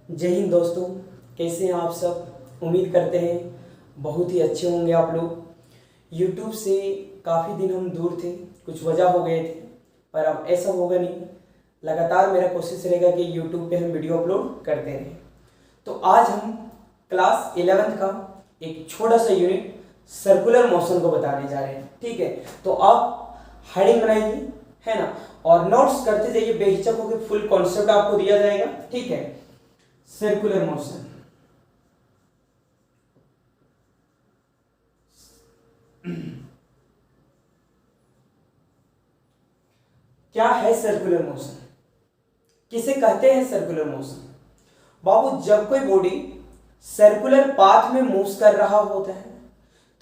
जय हिंद दोस्तों। कैसे हैं आप सब? उम्मीद करते हैं बहुत ही अच्छे होंगे आप लोग। यूट्यूब से काफ़ी दिन हम दूर थे, कुछ वजह हो गए थे, पर अब ऐसा होगा नहीं। लगातार मेरा कोशिश रहेगा कि यूट्यूब पे हम वीडियो अपलोड करते रहें। तो आज हम क्लास 11th का एक छोटा सा यूनिट सर्कुलर मोशन को बताने जा रहे हैं। ठीक है, तो आप हेडिंग बनाइए, है ना, और नोट्स करते जाइए बेहिचक होकर। फुल कॉन्सेप्ट आपको दिया जाएगा। ठीक है, सर्कुलर मोशन। क्या है सर्कुलर मोशन? किसे कहते हैं सर्कुलर मोशन? बाबू, जब कोई बॉडी सर्कुलर पाथ में मूव्स कर रहा होता है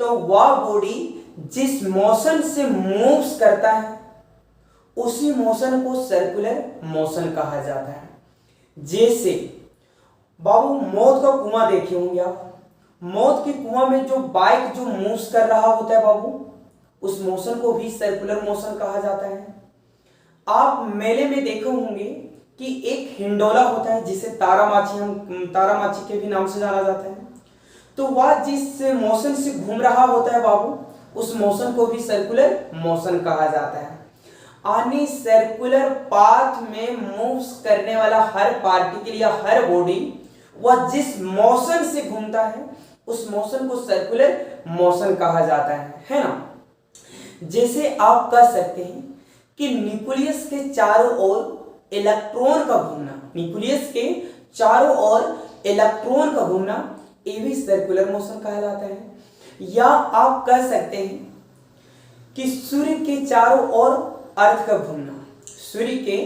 तो वह बॉडी जिस मोशन से मूव्स करता है उसी मोशन को सर्कुलर मोशन कहा जाता है। जैसे बाबू, मौत का कुआं देखे होंगे आप। मौत के कुआं में जो बाइक जो मूव्स कर रहा होता है बाबू, उस मोशन को भी सर्कुलर मोशन कहा जाता है। आप मेले में देखे होंगे कि एक हिंडोला होता है जिसे तारामाची, हम तारामाची के भी नाम से जाना जाता है। तो वह जिस मोशन से घूम रहा होता है बाबू, उस मोशन को भी सर्कुलर मोशन कहा जाता है। यानी सर्कुलर पाथ में मूव्स करने वाला हर पार्टिकल या हर बॉडी वह जिस मोशन से घूमता है उस मोशन को सर्कुलर मोशन कहा जाता है ना। जैसे आप कह सकते हैं कि न्यूक्लियस के चारों ओर इलेक्ट्रॉन का घूमना, न्यूक्लियस के चारों ओर इलेक्ट्रॉन का घूमना, ये भी सर्कुलर मोशन कहा जाता है। या आप कह सकते हैं कि सूर्य के चारों ओर अर्थ का घूमना, सूर्य के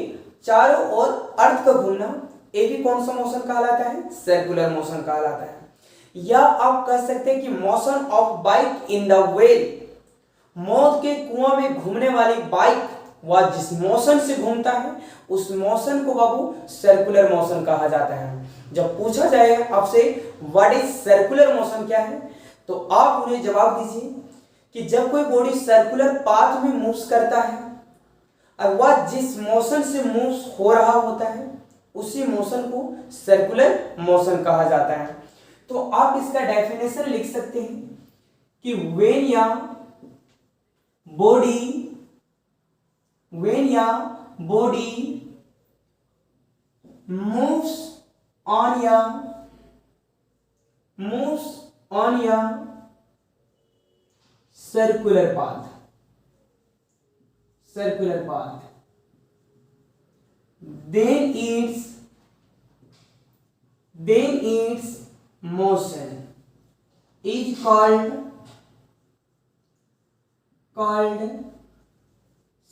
चारों ओर अर्थ का घूमना, ये भी कौन सा मोशन कहलाता है? सर्कुलर मोशन कहलाता है। या आप कह सकते हैं कि motion of bike in the well, मौत के कुआं में घूमने वाली बाइक वह जिस मोशन से घूमता है उस मोशन को बाबू सर्कुलर मोशन कहा जाता है। जब पूछा जाए आपसे व्हाट इज सर्कुलर मोशन क्या है, तो आप उन्हें जवाब दीजिए कि जब कोई बॉडी सर्कुलर पाथ में मूव्स करता है और वह जिस मोशन से मूव्स हो रहा होता है उसी मोशन को सर्कुलर मोशन कहा जाता है। तो आप इसका डेफिनेशन लिख सकते हैं कि व्हेन या बॉडी मूव्स ऑन या circular path then its motion is called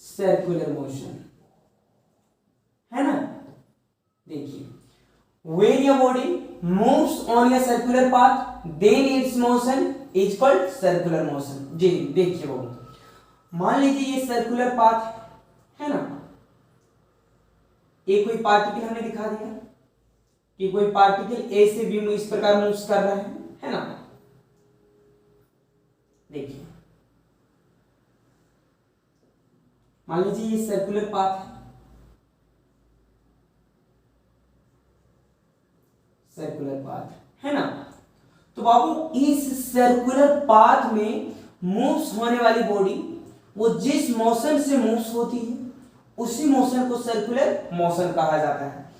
circular motion, है ना। देखिए, when your body moves on a circular path then its motion is called circular motion. जी देखिए वो, मान लीजिए ये सर्कुलर पाथ है ना, एक कोई पार्टिकल हमने दिखा दिया कि कोई पार्टिकल ए से बी में इस प्रकार मूव्स कर रहा है ना। देखिए, मान लीजिए ये सर्कुलर पाथ है ना। तो बाबू इस सर्कुलर पाथ में मूव्स होने वाली बॉडी वो जिस मोशन से मूव्स होती है उसी मोशन को सर्कुलर मोशन कहा जाता है।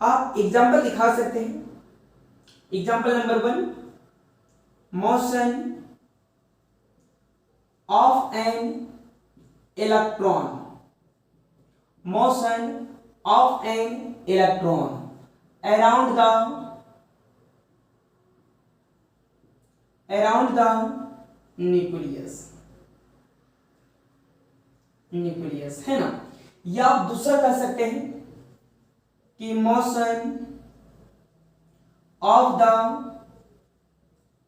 आप एग्जांपल दिखा सकते हैं। Example number 1, motion of an electron around the nucleus, है ना। या आप दूसरा कह सकते हैं कि motion of the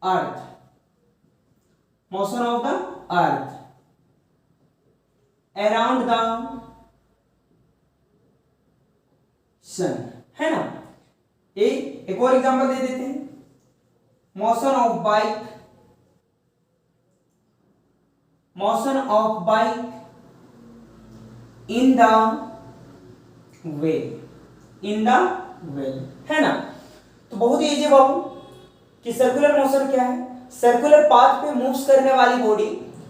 earth around the sun, है ना। एक और एग्जांपल दे देते हैं, motion of bike in the well, है ना। तो बहुत ही इजी बाबू कि सर्कुलर मोशन क्या है। सर्कुलर पाथ पे मूव्स करने वाली बॉडी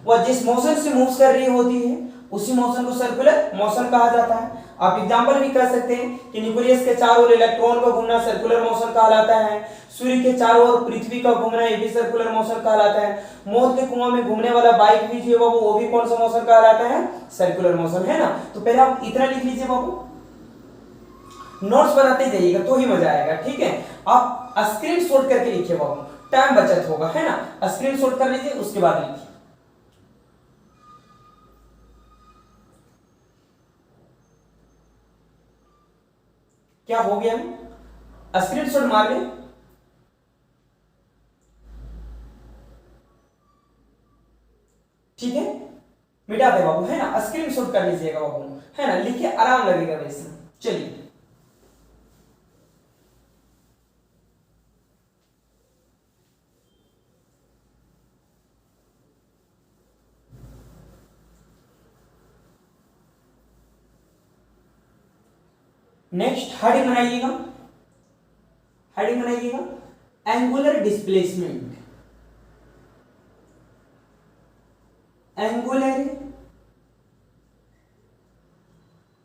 वह जिस मोशन से मूव्स कर रही होती है उसी मोशन को सर्कुलर मोशन कहा जाता है। आप एग्जांपल भी कर सकते हैं कि न्यूक्लियस के चारों ओर इलेक्ट्रॉन का घूमना सर्कुलर मोशन कहलाता है। सूर्य के चारों ओर पृथ्वी का घूमना ये भी सर्कुलर मोशन कहलाता है। मौत के कुआं में घूमने वाला बाइक भी जो है वो भी कौन सा मोशन कहलाता है, सर्कुलर मोशन, है ना। तो पहले आप इतना लिख लीजिए बाबू, नोट्स बनाते जाइएगा तो ही मजा आएगा, ठीक है। आप स्क्रीनशॉट करके लिखिए बाबू, टाइम बचत होगा, है ना। स्क्रीनशॉट कर लीजिए उसके बाद लिखिए। क्या हो गया, स्क्रीनशॉट मार ले। ठीक है, मिटा दे बाबू, है ना। स्क्रीनशॉट कर लीजिएगा बाबू, है ना, लिखिए, आराम लगेगा वैसे। चलिए नेक्स्ट हेडिंग बनाइएगा, हेडिंग बनाइएगा angular displacement. Angular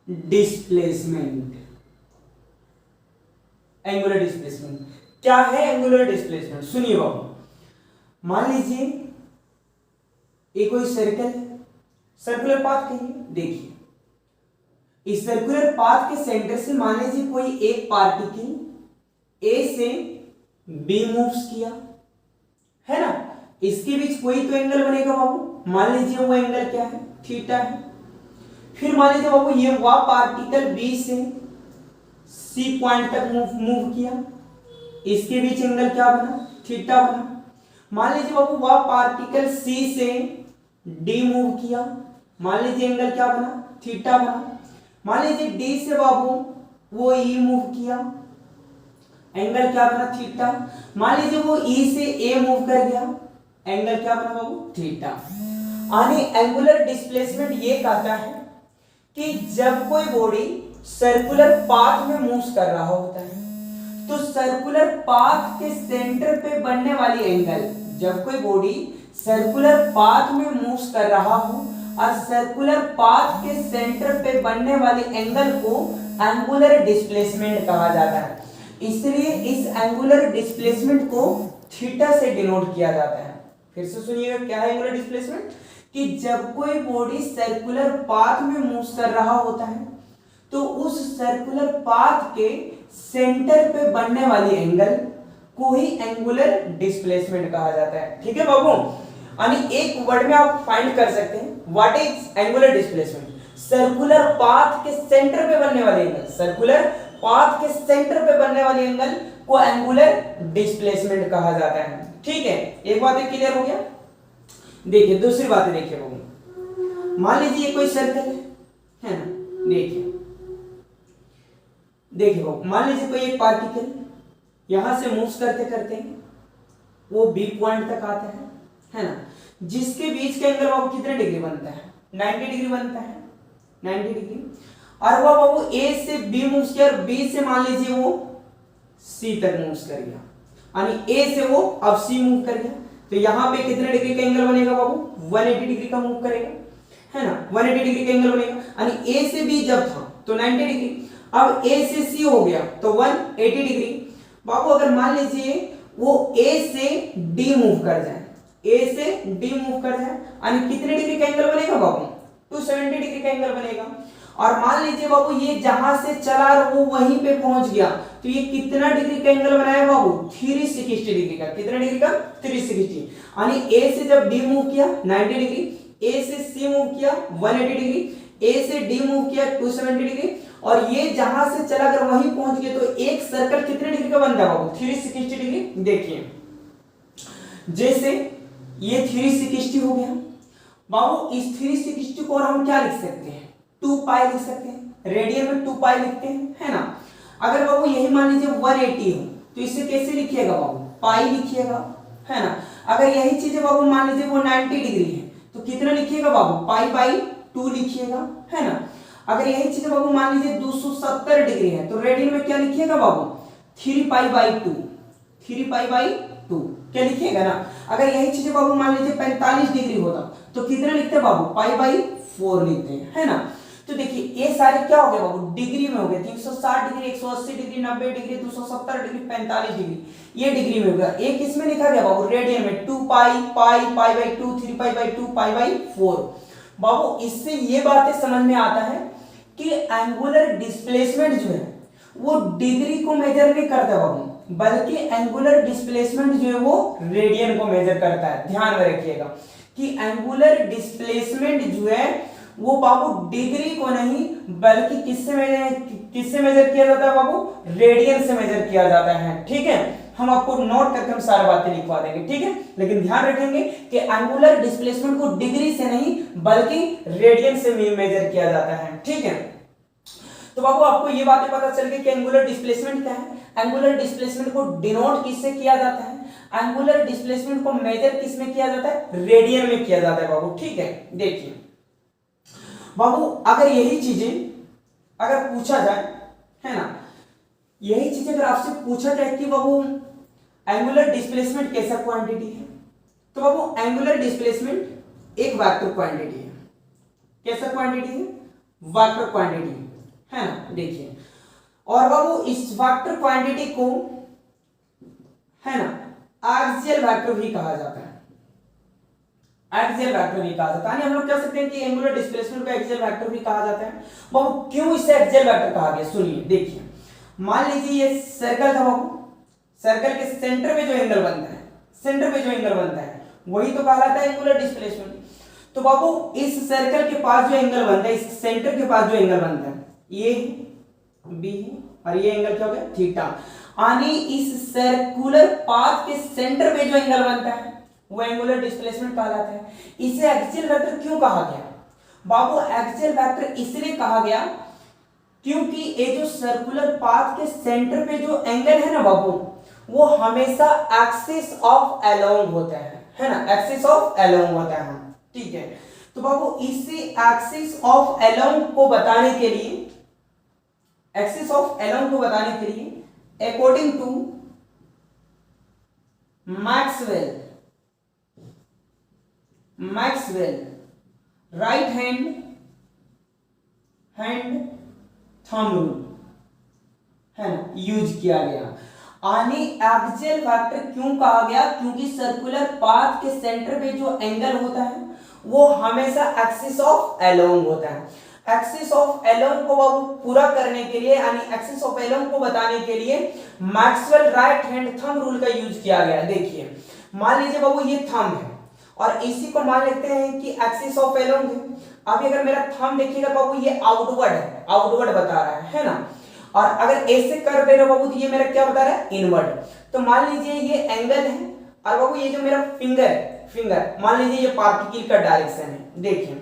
displacement, angular displacement क्या है। एंगुलर डिस्प्लेसमेंट सुनिए बाबू, मान लीजिए एक कोई सर्कल है, सर्कुलर पाथ कहिए। देखिए इस सर्कुलर पाथ के सेंटर से मान लीजिए कोई एक पार्टिकल ए से बी मूव्स किया, है ना। इसके बीच कोई तो एंगल बनेगा बाबू, मान लीजिए वो एंगल क्या है, थीटा है। फिर मान लीजिए बाबू ये वह पार्टिकल बी से सी पॉइंट तक मूव किया, इसके बीच एंगल क्या बना, थीटा बना। मान लीजिए बाबू वह पार्टिकल सी से डी मूव किया, मान लीजिए एंगल क्या बना, थीटा बना। मान लीजिए डी से बाबू वो ई मूव किया, एंगल क्या बना, थीटा। मान लीजिए वो ई से ए मूव कर गया, एंगल क्या बना बाबू, थीटा। यानी एंगुलर डिस्प्लेसमेंट ये कहता है कि जब कोई बॉडी सर्कुलर पाथ में मूव कर रहा होता है तो सर्कुलर पाथ के सेंटर पे बनने वाली एंगल, जब कोई बॉडी सर्कुलर पाथ में मूव कर रहा हो और सर्कुलर पाथ के सेंटर पे बनने वाली एंगल को एंगुलर डिस्प्लेसमेंट कहा जाता है। इसलिए इस एंगुलर डिस्प्लेसमेंट को थीटा से डिनोट किया जाता है। फिर से सुनिएगा क्या है एंगुलर डिस्प्लेसमेंट, कि जब कोई बॉडी सर्कुलर पाथ में मूव कर रहा होता है तो उस सर्कुलर पाथ के सेंटर पे बनने वाली एंगल को ही एंगुलर डिस्प्लेसमेंट कहा जाता है। ठीक है बाबू, यानी एक वर्ड में आप फाइंड कर सकते हैं what is angular displacement, circular path के सेंटर पे बनने वाली एंगल, सर्कुलर पाथ के सेंटर पे बनने वाली एंगल को एंगुलर डिस्प्लेसमेंट कहा जाता है। ठीक है, एक बात क्लियर हो गया। देखिए दूसरी बात देखिए बाबू, मान लीजिए ये कोई सर्कल है ना, देखिए बाबू, मान लीजिए कोई एक पार्टिकल यहां से मूव करते करते वो बी पॉइंट तक आता है ना, जिसके बीच का एंगल बाबू कितने डिग्री बनता है, 90 डिग्री बनता है, 90 डिग्री। और वह बाबू ए से बी मूव किया और बी से मान लीजिए वो सी तक मूव कर गया, यानी ए से वो अब सी मूव कर गया, तो यहां पे कितने डिग्री का एंगल बनेगा बाबू, 180 डिग्री का मूव करेगा, है ना, 180 डिग्री का एंगल बनेगा। यानी ए से बी जब था तो 90 डिग्री, अब ए से सी हो गया तो 180 डिग्री। बाबू अगर मान लीजिए वो ए से डी मूव कर जाए, ए से डी मूव कर जाए, यानी कितने डिग्री का एंगल बनेगा बाबू, 270 डिग्री का एंगल बनेगा। और मान लीजिए बाबू ये जहां से चला और वो वहीं पे पहुंच गया, तो ये कितना डिग्री का एंगल बनाया बाबू, 360 डिग्री का। कितना डिग्री का, 360। यानी ए से जब डी मूव किया 90 डिग्री, ए से सी मूव किया 180 डिग्री, ए से डी मूव किया 270 डिग्री, और ये जहां से चला कर वहीं पहुंच गया, तो एक सर्कल कितने डिग्री का बनता है बाबू, 360 डिग्री। देखिए जैसे ये 360 हो गया बाबू, इस 360 को और हम क्या लिख सकते हैं, 2 पाई लिख सकते हैं, रेडियन में 2 पाई लिखते हैं, है ना। अगर बाबू यही मान लीजिए 180 हो तो इसे कैसे लिखिएगा बाबू, पाई लिखिएगा, है ना। अगर यही चीज बाबू मान लीजिए वो 90 डिग्री है तो कितना लिखिएगा बाबू, पाई बाई 2 लिखिएगा, है ना। अगर यही चीज बाबू मान लीजिए 270 डिग्री है तो रेडियन में क्या लिखिएगा बाबू, 3 पाई बाई 2, 3π/2 क्या लिखिएगा ना। अगर यही चीजें बाबू मान लीजिए 45 डिग्री होता तो कितना लिखते हैं बाबू, π/4 लिखते हैं, है ना। तो देखिए ये सारे क्या हो गए बाबू, डिग्री में हो गए। 360 degree, 180 degree, 90 degree, 270 degree, 45 degree, ये डिग्री में होगा। एक इसमें लिखा गया बाबू रेडियन में, 2π, π/2, 3π/2, π/4। बाबू इससे ये बातें समझ में आता है कि एंगुलर डिस्प्लेसमेंट जो है वो डिग्री को मेजर नहीं करता बाबू, बल्कि एंगुलर डिस्प्लेसमेंट जो है वो रेडियन को मेजर करता है। ध्यान में रखिएगा कि एंगुलर डिस्प्लेसमेंट जो है वो बाबू डिग्री को नहीं बल्कि किससे मेजर किया जाता है बाबू, रेडियन से मेजर किया जाता है। ठीक है, हम आपको नोट करके हम सारी बातें लिखवा देंगे, ठीक है। लेकिन ध्यान रखेंगे कि एंगुलर डिस्प्लेसमेंट को डिग्री से नहीं बल्कि रेडियन से मेजर किया जाता है, ठीक है। तो बाबू आपको ये बातें पता चल गई कि एंगुलर डिस्प्लेसमेंट क्या है, एंगुलर डिस्प्लेसमेंट को डिनोट किससे किया जाता है, एंगुलर डिस्प्लेसमेंट को मेजर किस में किया जाता है, रेडियन में किया जाता है बाबू, ठीक है। देखिए बाबू अगर यही चीजें अगर पूछा जाए, है ना, यही चीजें अगर आपसे पूछा जाए कि बाबू एंगुलर डिस्प्लेसमेंट कैसा क्वांटिटी है, तो बाबू एंगुलर डिस्प्लेसमेंट एक वेक्टर क्वांटिटी है। कैसा क्वांटिटी है, वेक्टर क्वांटिटी है ना। देखिए और बाबू इस वेक्टर क्वांटिटी को, है ना, एक्सियल वेक्टर भी कहा जाता है। एक्सियल वेक्टर भी कहा जाता है, हम लोग कह सकते हैं कि एंगुलर डिस्प्लेसमेंट को एक्सियल वेक्टर भी कहा जाता है। बाबू क्यों इसे एक्सियल वेक्टर कहा गया, सुनिए। देखिए मान लीजिए ये सर्कल था बाबू, सर्कल के सेंटर पे जो एंगल बनता है, सेंटर पे जो एंगल बनता है वही तो कहलाता है एंगुलर डिस्प्लेसमेंट। तो बाबू इस सर्कल के पास जो एंगल बनता है, इस सेंटर के पास जो एंगल बनता है, ये बी है और ये एंगल क्या हो गया, थीटा। यानी इस सर्कुलर पाथ के सेंटर पे जो एंगल बनता है वो एंगुलर डिस्प्लेसमेंट कहलाता है। इसे एक्सियल वेक्टर क्यों कहा गया बाबू, एक्सियल वेक्टर इसलिए कहा गया क्योंकि ये जो सर्कुलर पाथ के सेंटर पे जो एंगल है ना बाबू, वो हमेशा एक्सिस ऑफ अलोंग होता है ना, एक्सिस ऑफ अलोंग होता है, ठीक है। तो बाबू इसी एक्सिस ऑफ अलोंग को बताने के लिए, एक्सिस ऑफ अलोंग को बताने के लिए according to Maxwell right hand thumb rule, है ना, यूज किया गया। यानी एक्सियल वेक्टर क्यों कहा गया, क्योंकि सर्कुलर पाथ के सेंटर पे जो एंगल होता है वो हमेशा एक्सिस ऑफ अलोंग होता है। एक्सिस ऑफ अलोंग को पूरा करने के लिए, यानी एक्सिस ऑफ अलोंग को बताने के लिए Maxwell right hand thumb rule का यूज किया गया। देखिए मान लीजिए बाबू ये थंब है और इसी को मान लेते हैं कि एक्सिस ऑफ अलोंग है। अभी अगर मेरा थंब देखिएगा बाबू ये आउटवर्ड है, आउटवर्ड बता रहा है ना, और अगर ऐसे कर दे रहा बाबू तो ये मेरा क्या बता रहा है, इनवर्ड। तो मान लीजिए ये एंगल है और बाबू ये जो मेरा फिंगर है, फिंगर मान लीजिए ये पार्टिकल का डायरेक्शन है। देखिए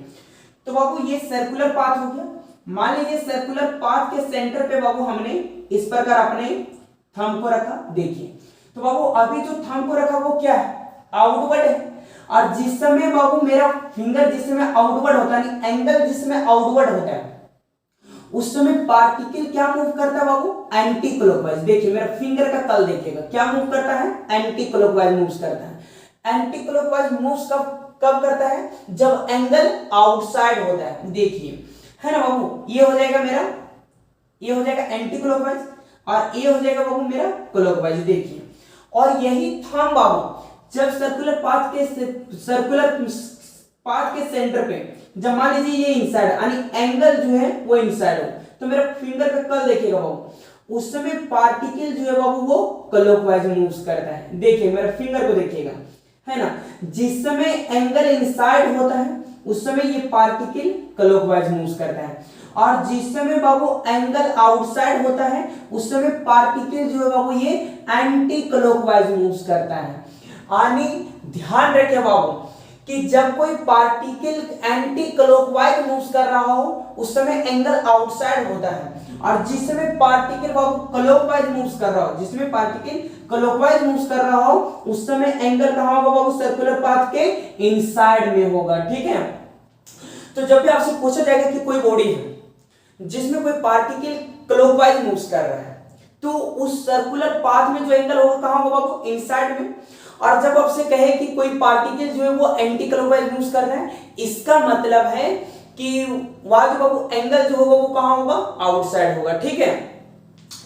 तो बाबू ये सर्कुलर पाथ हो गया। मान लीजिए सर्कुलर पाथ के सेंटर पे बाबू हमने इस प्रकार अपने थंब को रखा। देखिए तो बाबू अभी जो थंब को रखा वो क्या है, आउटवर्ड है, और जिस समय बाबू मेरा फिंगर जिस समय आउटवर्ड होता है, एंगल जिस समय आउटवर्ड होता है, उस समय पार्टिकल क्या मूव करता है बाबू, एंटी क्लॉकवाइज। देखिए मेरा फिंगर का तल देखिएगा क्या मूव करता है, एंटी क्लॉकवाइज मूव्स करता है। एंटी क्लॉकवाइज मूव्स कब करता है, जब एंगल आउटसाइड होता है। देखिए है ना बाबू, ये हो जाएगा मेरा, ये हो जाएगा एंटी क्लॉकवाइज और ये हो जाएगा बाबू मेरा क्लॉकवाइज। देखिए और यही थंब बाबू जब सर्कुलर पाथ के सेंटर पे, जब मान लीजिए ये इनसाइड, यानी एंगल जो है वो इनसाइड हो, तो मेरा फिंगर का कल देखिएगा बाबू, उस समय पार्टिकल जो है बाबू वो क्लॉकवाइज मूव्स करता है। देखिए मेरा फिंगर को देखिएगा, है ना, जिस समय एंगल इनसाइड होता है उस समय ये पार्टिकल क्लॉकवाइज मूव्स करता है, और जिस समय बाबू एंगल आउटसाइड होता है उस समय पार्टिकल जो है बाबू ये एंटी क्लॉकवाइज मूव्स करता है। यानी ध्यान रखें बाबू कि जब कोई पार्टिकल एंटी क्लॉकवाइज मूव्स कर रहा हो उस समय एंगल आउटसाइड होता है, और जिस समय पार्टिकल बाबू क्लॉकवाइज मूव्स कर रहा हो, जिसमें पार्टिकल क्लॉकवाइज मूव्स कर रहा हो उस समय एंगल कहां होगा बाबू, सर्कुलर पाथ के इनसाइड में होगा, ठीक है। तो जब भी आपसे पूछा जाएगा कि कोई बॉडी है जिसमें कोई पार्टिकल क्लॉकवाइज मूव्स कर रहा है, तो उस सर्कुलर पाथ में जो एंगल होगा कहां होगा बाबू, इनसाइड में। और जब आपसे कहे कि कोई पार्टिकल जो है वो एंटी क्लॉकवाइज मूव कर रहा है, इसका मतलब है कि वहां जो बाबू एंगल जो होगा वो कहां होगा, आउटसाइड होगा। ठीक है,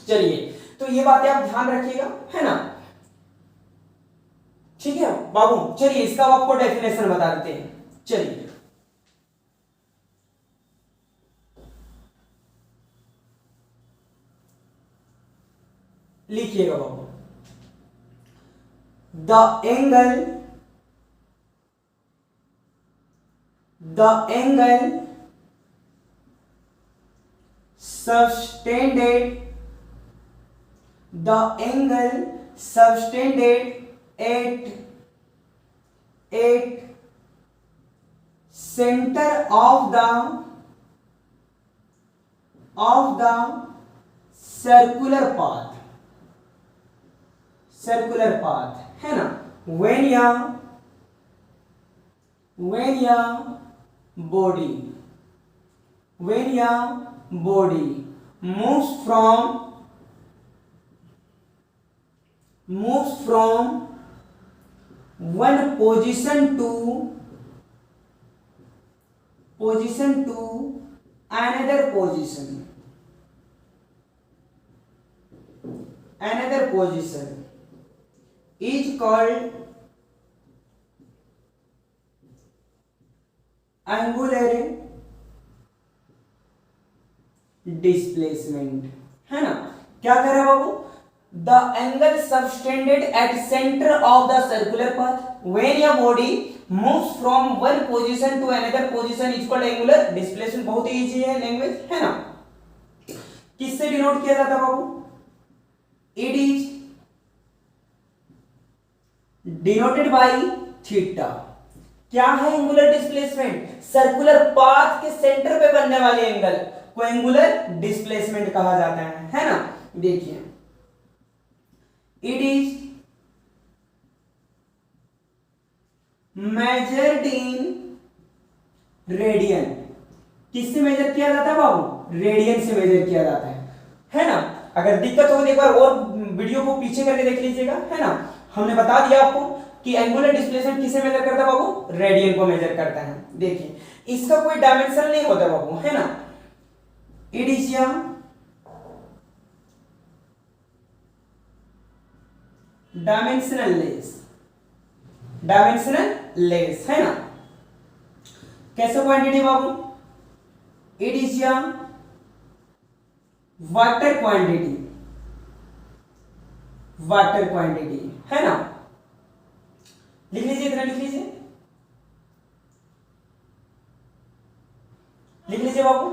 चलिए तो ये बातें आप ध्यान रखिएगा, है ना। ठीक है बाबू, चलिए इसका आपको डेफिनेशन बता देते हैं। चलिए लिखिएगा बाबू, the angle subtended at center of the circular path, है ना। when your body moves from one position to another position is called angular displacement, है ना। क्या कर रहा है बाबू, the angle subtended at centre of the circular path when your body moves from one position to another position is called angular displacement. बहुत ही easy है लैंग्वेज, है ना। किससे डिनोट किया जाता है बाबू, it is denoted by theta. क्या है एंगुलर डिस्प्लेसमेंट, सर्कुलर पाथ के सेंटर पे बनने वाली एंगल को एंगुलर डिस्प्लेसमेंट कहा जाता है ना। देखिए it is measured in radian. किससे मेजर किया जाता है बाबू, रेडियन से मेजर किया जाता है ना। अगर दिक्कत हो तो एक बार और वीडियो को पीछे करके देख लीजिएगा, है ना। हमने बता दिया आपको कि एंगुलर डिस्प्लेसमेंट किसे मेजर करता है बाबू, रेडियन को मेजर करता है। देखिए इसका कोई डायमेंशन नहीं होता बाबू, है ना। इट इज डायमेंशनल लेस, है ना। कैसा quantity Babu, it is water quantity, है ना। लिख लीजिए, इतना लिख लीजिए बाबू,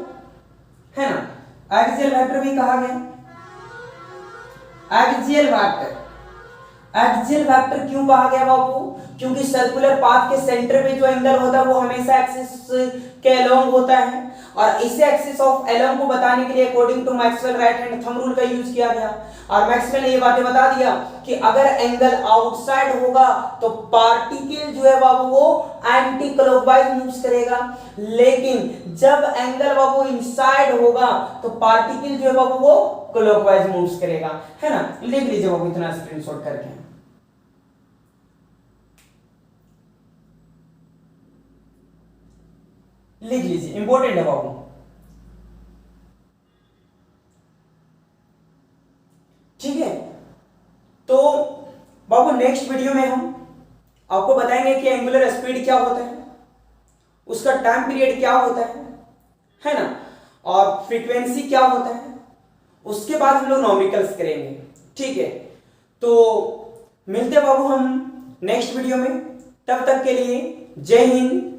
है ना। एक्सियल वेक्टर भी कहा गया, एक्सियल वेक्टर क्यों कहा गया बाबू, क्योंकि सर्कुलर पाथ के सेंटर पे जो एंगल होता है वो हमेशा एक्सिस के अलोंग होता है, और इसे एक्सिस ऑफ अलोंग को बताने के लिए according to Maxwell right hand thumb rule का यूज किया गया। और मैक्सवेल ने ये बातें बता दिया कि अगर एंगल आउटसाइड होगा तो पार्टिकल जो है बाबू वो एंटी क्लॉकवाइज मूव्स करेगा, लेकिन जब एंगल बाबू इनसाइड होगा तो पार्टिकल जो है बाबू वो क्लॉकवाइज मूव्स करेगा, है ना। लिख लीजिए बाबू इतना स्क्रीनशॉट करके, लिख लीजिए, इंपॉर्टेंट है बाबू। ठीक है, तो बाबू नेक्स्ट वीडियो में हम आपको बताएंगे कि एंगुलर स्पीड क्या होता है, उसका टाइम पीरियड क्या होता है ना, और फ्रीक्वेंसी क्या होता है। उसके बाद हम लोग नॉमिकल्स करेंगे। ठीक है, तो मिलते बाबू हम नेक्स्ट वीडियो में, तब तक के लिए जय हिंद,